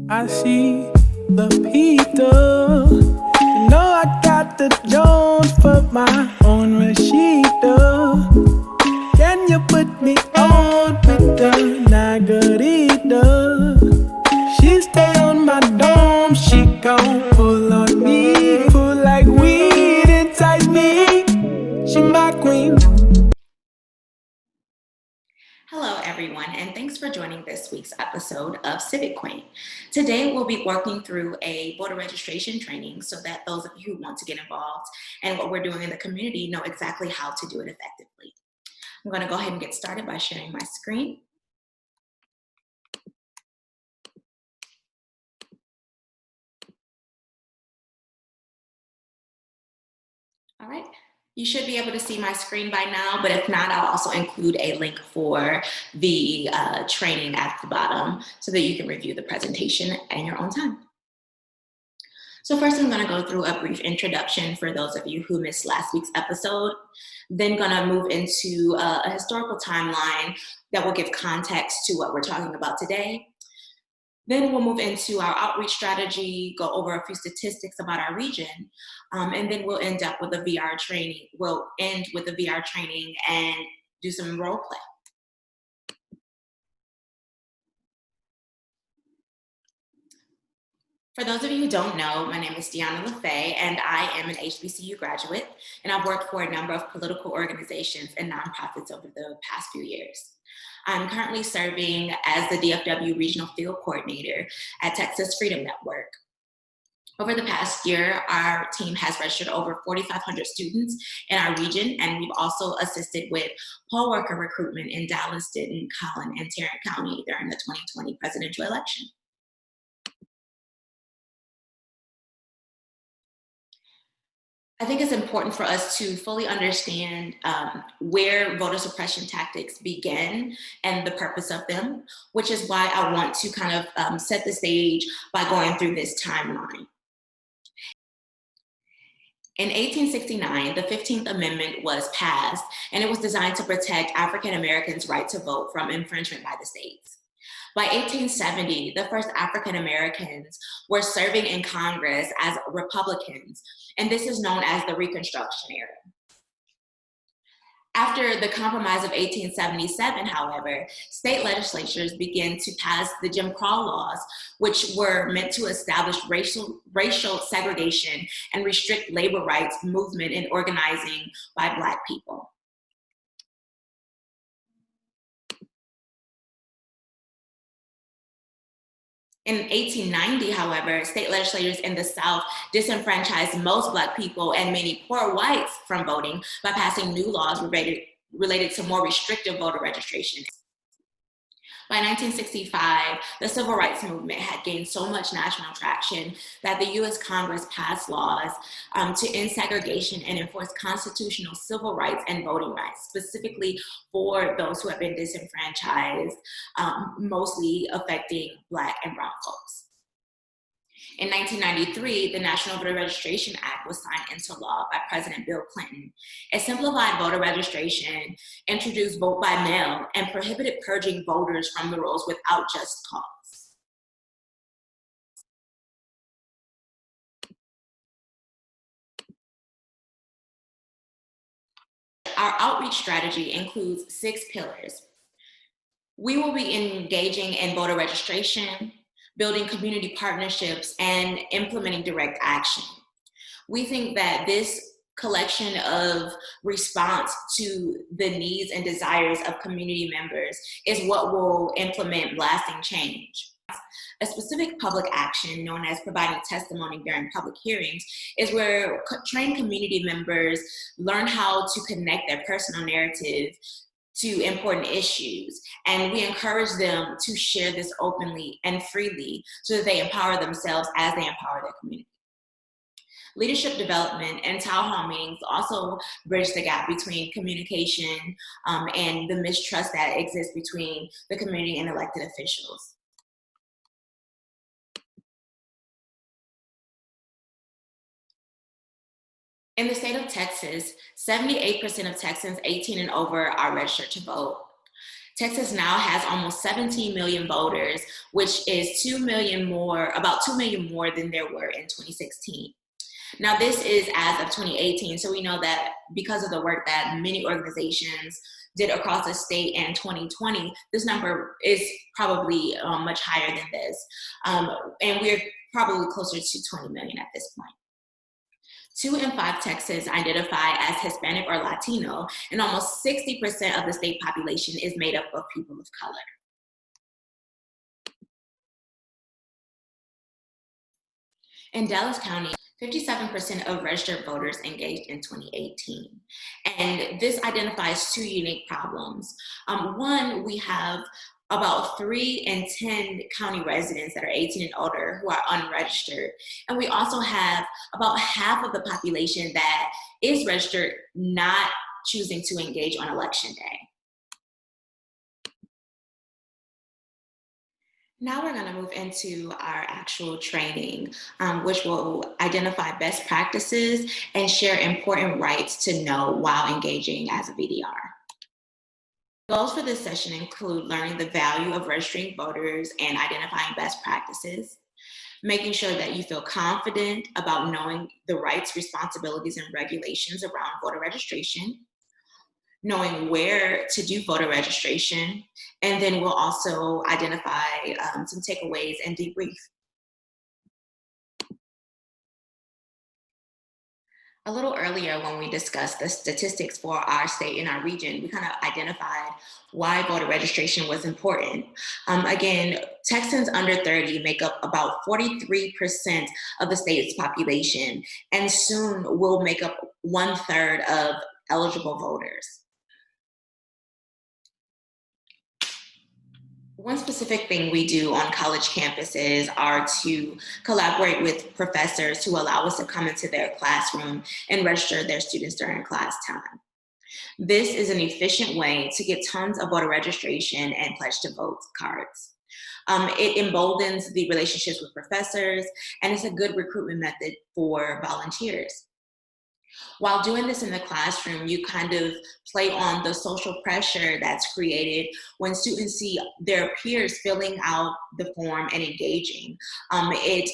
I see the Peter. You know I got the Jones for my own Rashida. Can you put me on with the Nagarita? She stay on my dome, she gon' pull on me, pull like weed inside me. She my queen. Hello, everyone, and thanks for joining this week's episode of Civic Queen. Today, we'll be working through a voter registration training so that those of you who want to get involved and what we're doing in the community know exactly how to do it effectively. I'm going to go ahead and get started by sharing my screen. All right. You should be able to see my screen by now, but if not, I'll also include a link for the training at the bottom so that you can review the presentation in your own time. So first, I'm going to go through a brief introduction for those of you who missed last week's episode, then going to move into a historical timeline that will give context to what we're talking about today. Then we'll move into our outreach strategy, go over a few statistics about our region, and then we'll end up with a VR training. We'll end with a VR training and do some role play. For those of you who don't know, my name is Deanna LaFay, and I am an HBCU graduate, and I've worked for a number of political organizations and nonprofits over the past few years. I'm currently serving as the DFW Regional Field Coordinator at Texas Freedom Network. Over the past year, our team has registered over 4,500 students in our region, and we've also assisted with poll worker recruitment in Dallas, Denton, Collin, and Tarrant County during the 2020 presidential election. I think it's important for us to fully understand where voter suppression tactics begin and the purpose of them, which is why I want to kind of set the stage by going through this timeline. In 1869, the 15th Amendment was passed, and it was designed to protect African Americans' right to vote from infringement by the states. By 1870, the first African Americans were serving in Congress as Republicans, and this is known as the Reconstruction era. After the Compromise of 1877, however, state legislatures began to pass the Jim Crow laws, which were meant to establish racial segregation and restrict labor rights movement and organizing by Black people. In 1890, however, state legislators in the South disenfranchised most Black people and many poor whites from voting by passing new laws related to more restrictive voter registration. By 1965, the civil rights movement had gained so much national traction that the US Congress passed laws to end segregation and enforce constitutional civil rights and voting rights, specifically for those who have been disenfranchised, mostly affecting Black and brown folks. In 1993, the National Voter Registration Act was signed into law by President Bill Clinton. It simplified voter registration, introduced vote by mail, and prohibited purging voters from the rolls without just cause. Our outreach strategy includes 6 pillars. We will be engaging in voter registration, building community partnerships, and implementing direct action. We think that this collection of response to the needs and desires of community members is what will implement lasting change. A specific public action known as providing testimony during public hearings is where trained community members learn how to connect their personal narrative to important issues. And we encourage them to share this openly and freely so that they empower themselves as they empower their community. Leadership development and town hall meetings also bridge the gap between communication and the mistrust that exists between the community and elected officials. In the state of Texas, 78% of Texans 18 and over are registered to vote. Texas now has almost 17 million voters, which is 2 million more, about 2 million more than there were in 2016. Now, this is as of 2018, so we know that because of the work that many organizations did across the state in 2020, this number is probably much higher than this. And we're probably closer to 20 million at this point. 2 in 5 Texans identify as Hispanic or Latino, and almost 60% of the state population is made up of people of color. In Dallas County, 57% of registered voters engaged in 2018. And this identifies 2 unique problems. One, we have about 3 in 10 county residents that are 18 and older who are unregistered. And we also have about half of the population that is registered not choosing to engage on election day. Now we're going to move into our actual training, which will identify best practices and share important rights to know while engaging as a VDR. Goals for this session include learning the value of registering voters and identifying best practices, making sure that you feel confident about knowing the rights, responsibilities, and regulations around voter registration, knowing where to do voter registration, and then we'll also identify some takeaways and debrief. A little earlier when we discussed the statistics for our state and our region, we kind of identified why voter registration was important. Again, Texans under 30 make up about 43% of the state's population, and soon will make up 1/3 of eligible voters. One specific thing we do on college campuses are to collaborate with professors who allow us to come into their classroom and register their students during class time. This is an efficient way to get tons of voter registration and pledge to vote cards. It emboldens the relationships with professors, and it's a good recruitment method for volunteers. While doing this in the classroom, you kind of play on the social pressure that's created when students see their peers filling out the form and engaging. It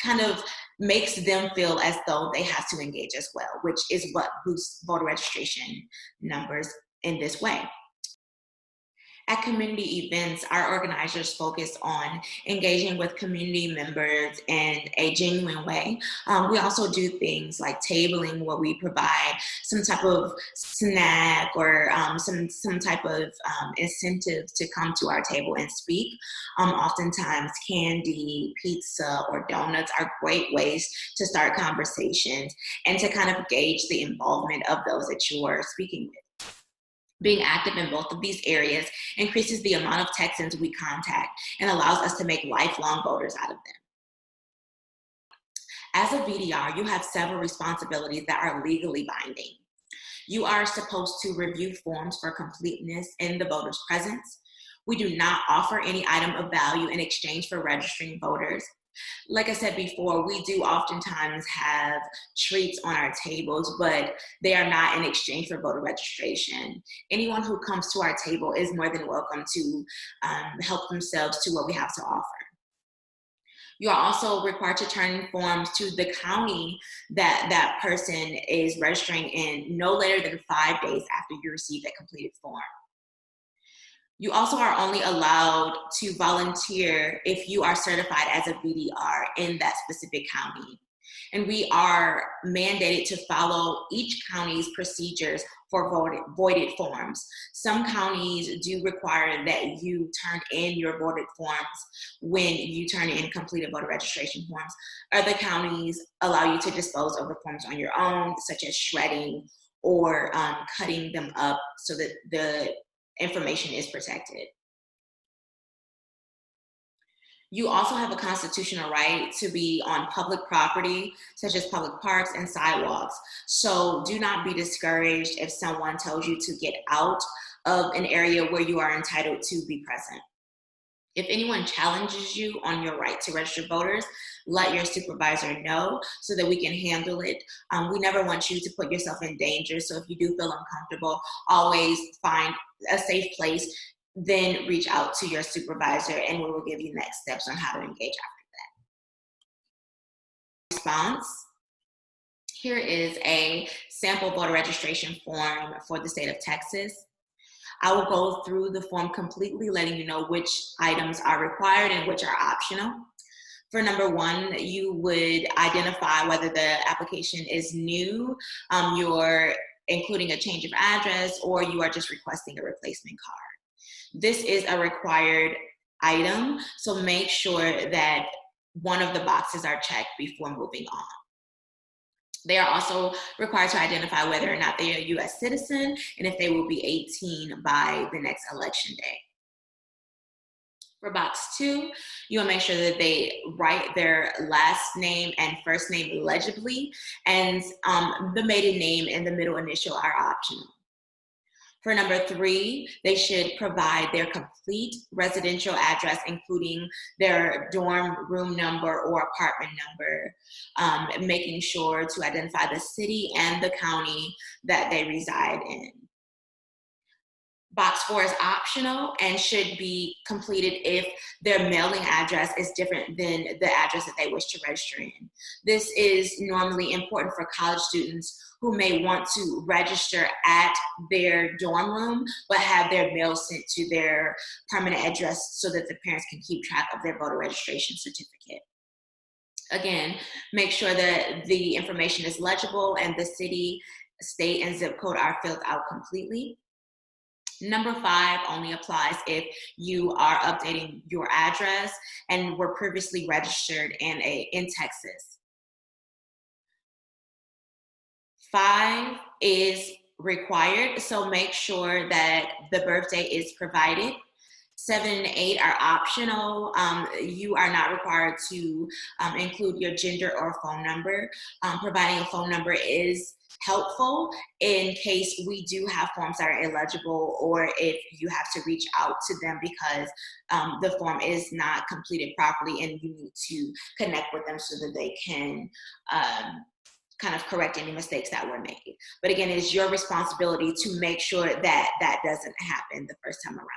kind of makes them feel as though they have to engage as well, which is what boosts voter registration numbers in this way. At community events, our organizers focus on engaging with community members in a genuine way. We also do things like tabling, where we provide some type of snack or some type of incentive to come to our table and speak. Oftentimes, candy, pizza, or donuts are great ways to start conversations and to kind of gauge the involvement of those that you are speaking with. Being active in both of these areas increases the amount of Texans we contact and allows us to make lifelong voters out of them. As a VDR, you have several responsibilities that are legally binding. You are supposed to review forms for completeness in the voter's presence. We do not offer any item of value in exchange for registering voters. Like I said before, we do oftentimes have treats on our tables, but they are not in exchange for voter registration. Anyone who comes to our table is more than welcome to help themselves to what we have to offer. You are also required to turn forms to the county that that person is registering in no later than 5 days after you receive a completed form. You also are only allowed to volunteer if you are certified as a VDR in that specific county. And we are mandated to follow each county's procedures for voided forms. Some counties do require that you turn in your voided forms when you turn in completed voter registration forms. Other counties allow you to dispose of the forms on your own, such as shredding or cutting them up so that the information is protected. You also have a constitutional right to be on public property, such as public parks and sidewalks. So do not be discouraged if someone tells you to get out of an area where you are entitled to be present. If anyone challenges you on your right to register voters, let your supervisor know so that we can handle it. We never want you to put yourself in danger. So if you do feel uncomfortable, always find a safe place, then reach out to your supervisor and we will give you next steps on how to engage after that. Response. Here is a sample voter registration form for the state of Texas. I will go through the form completely, letting you know which items are required and which are optional. For number one, you would identify whether the application is new, you're including a change of address, or you are just requesting a replacement card. This is a required item, so make sure that one of the boxes are checked before moving on. They are also required to identify whether or not they are a U.S. citizen and if they will be 18 by the next election day. For box 2, you will make sure that they write their last name and first name legibly, and the maiden name and the middle initial are optional. For number 3, they should provide their complete residential address, including their dorm room number or apartment number, making sure to identify the city and the county that they reside in. Box 4 is optional and should be completed if their mailing address is different than the address that they wish to register in. This is normally important for college students who may want to register at their dorm room, but have their mail sent to their permanent address so that the parents can keep track of their voter registration certificate. Again, make sure that the information is legible and the city, state, and zip code are filled out completely. Number 5 only applies if you are updating your address and were previously registered in Texas. 5 is required, so make sure that the birthday is provided. 7 and 8 are optional. You are not required to include your gender or phone number. Providing a phone number is helpful in case we do have forms that are illegible, or if you have to reach out to them because the form is not completed properly and you need to connect with them so that they can kind of correct any mistakes that were made. But again, it is your responsibility to make sure that that doesn't happen the first time around.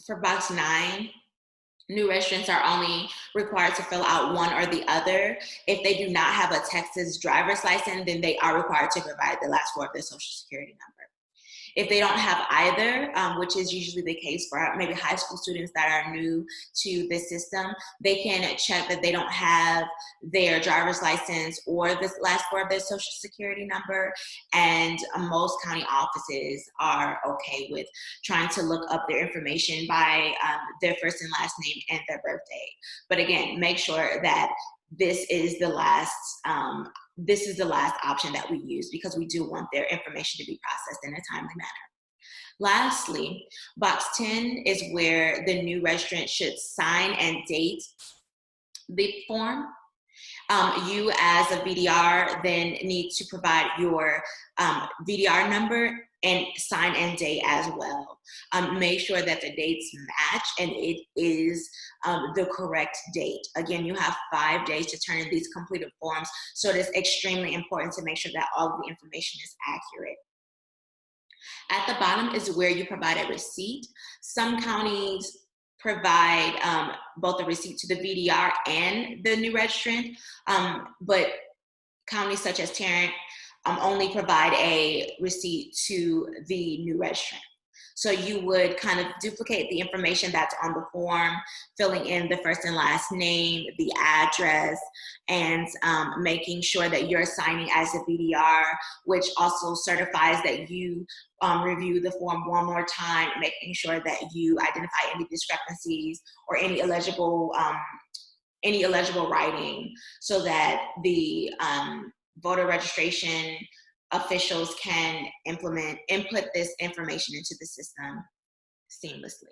For box 9, new registrants are only required to fill out one or the other. If they do not have a Texas driver's license, then they are required to provide the last 4 of their social security number. If they don't have either, which is usually the case for maybe high school students that are new to the system, they can check that they don't have their driver's license or the last 4 of their social security number. And most county offices are okay with trying to look up their information by their first and last name and their birthday. But again, make sure that this is the last option that we use, because we do want their information to be processed in a timely manner. Lastly, box 10 is where the new registrant should sign and date the form. You as a VDR then need to provide your VDR number and sign and date as well. Make sure that the dates match and it is the correct date. Again, you have 5 days to turn in these completed forms, so it is extremely important to make sure that all of the information is accurate. At the bottom is where you provide a receipt. Some counties provide both a receipt to the VDR and the new registrant, but counties such as Tarrant only provide a receipt to the new registrant. So you would kind of duplicate the information that's on the form, filling in the first and last name, the address, and making sure that you're signing as a VDR, which also certifies that you review the form one more time, making sure that you identify any discrepancies or any illegible writing, so that the voter registration officials can input this information into the system seamlessly.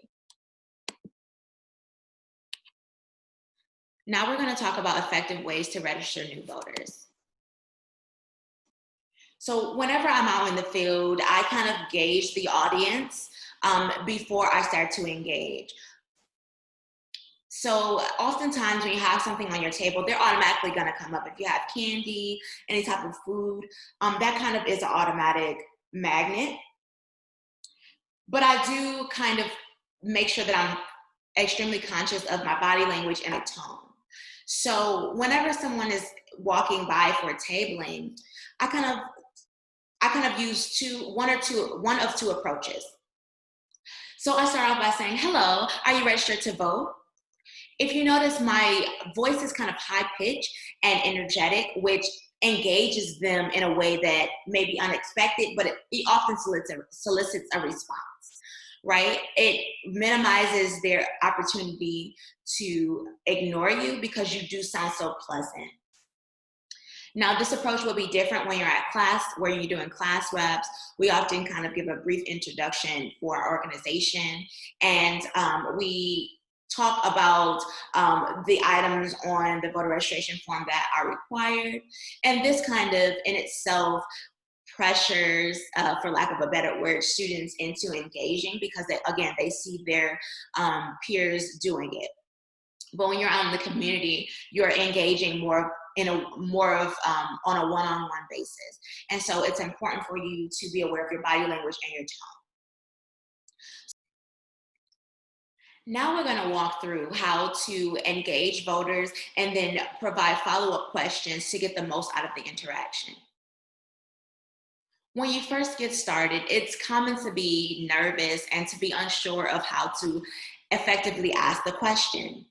Now we're going to talk about effective ways to register new voters. So whenever I'm out in the field, I kind of gauge the audience before I start to engage. So oftentimes when you have something on your table, they're automatically going to come up. If you have candy, any type of food, that kind of is an automatic magnet. But I do kind of make sure that I'm extremely conscious of my body language and my tone. So whenever someone is walking by for tabling, I kind of use one of two approaches. So I start off by saying, "Hello, are you registered to vote?" If you notice, my voice is kind of high pitched and energetic, which engages them in a way that may be unexpected, but it often solicits a response, right? It minimizes their opportunity to ignore you because you do sound so pleasant. Now, this approach will be different when you're at class, where you're doing class reps. We often kind of give a brief introduction for our organization, and we talk about the items on the voter registration form that are required. And this kind of in itself pressures, for lack of a better word, students into engaging because they see their peers doing it. But when you're out in the community, you're engaging more on a one-on-one basis. And so it's important for you to be aware of your body language and your tone. Now we're going to walk through how to engage voters and then provide follow-up questions to get the most out of the interaction. When you first get started, it's common to be nervous and to be unsure of how to effectively ask the question.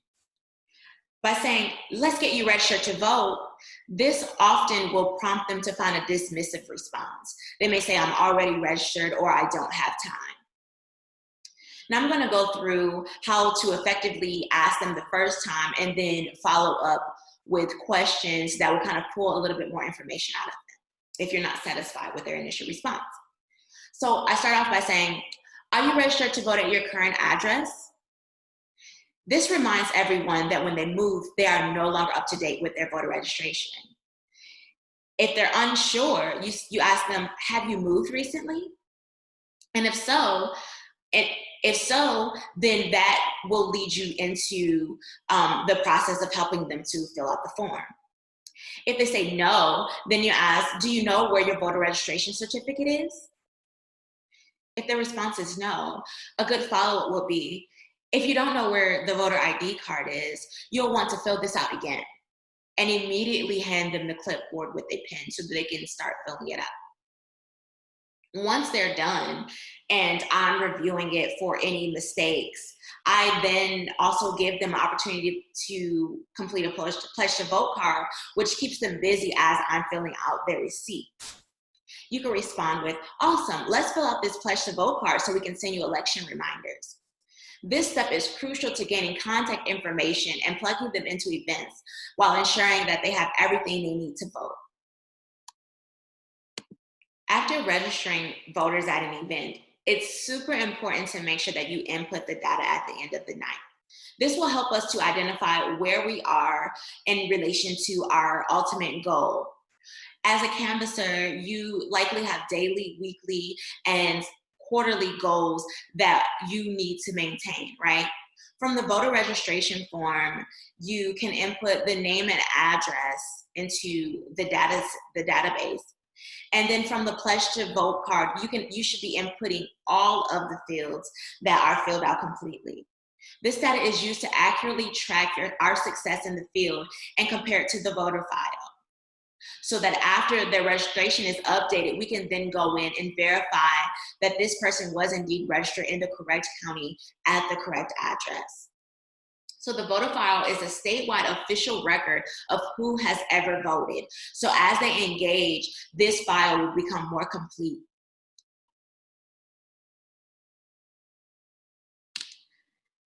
By saying, "Let's get you registered to vote," this often will prompt them to find a dismissive response. They may say, "I'm already registered," or "I don't have time." Now I'm going to go through how to effectively ask them the first time and then follow up with questions that will kind of pull a little bit more information out of them if you're not satisfied with their initial response. So I start off by saying, "Are you registered to vote at your current address?" This reminds everyone that when they move, they are no longer up to date with their voter registration. If they're unsure, you ask them, "Have you moved recently?" And if so, then that will lead you into the process of helping them to fill out the form. If they say no, then you ask, "Do you know where your voter registration certificate is?" If the response is no, a good follow-up will be, "If you don't know where the voter ID card is, you'll want to fill this out again," and immediately hand them the clipboard with a pen so that they can start filling it out. Once they're done and I'm reviewing it for any mistakes, I then also give them an opportunity to complete a pledge to vote card, which keeps them busy as I'm filling out their receipt. You can respond with, "Awesome, let's fill out this pledge to vote card so we can send you election reminders." This step is crucial to gaining contact information and plugging them into events while ensuring that they have everything they need to vote. After registering voters at an event, it's super important to make sure that you input the data at the end of the night. This will help us to identify where we are in relation to our ultimate goal. As a canvasser, you likely have daily, weekly, and quarterly goals that you need to maintain, right? From the voter registration form, you can input the name and address into the database. And then from the pledge to vote card, you should be inputting all of the fields that are filled out completely. This data is used to accurately track our success in the field and compare it to the voter file, so that after their registration is updated, we can then go in and verify that this person was indeed registered in the correct county at the correct address. So the voter file is a statewide official record of who has ever voted. So as they engage, this file will become more complete.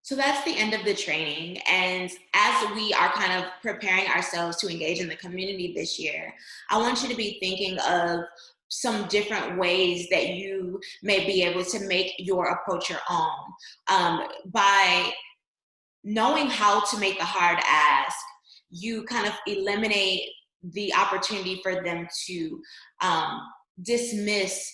So that's the end of the training. And as we are kind of preparing ourselves to engage in the community this year, I want you to be thinking of some different ways that you may be able to make your approach your own. By knowing how to make the hard ask, you kind of eliminate the opportunity for them to dismiss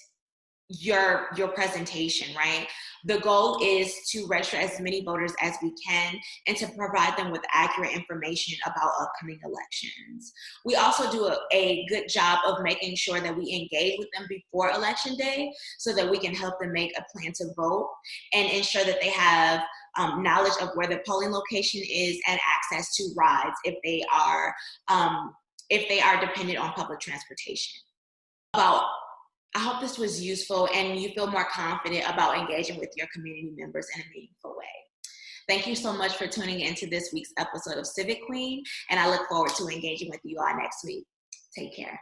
your presentation, right? The goal is to register as many voters as we can and to provide them with accurate information about upcoming elections. We also do a good job of making sure that we engage with them before election day so that we can help them make a plan to vote and ensure that they have knowledge of where the polling location is and access to rides if they are dependent on public transportation. I hope this was useful and you feel more confident about engaging with your community members in a meaningful way. Thank you so much for tuning into this week's episode of Civic Queen, and I look forward to engaging with you all next week. Take care.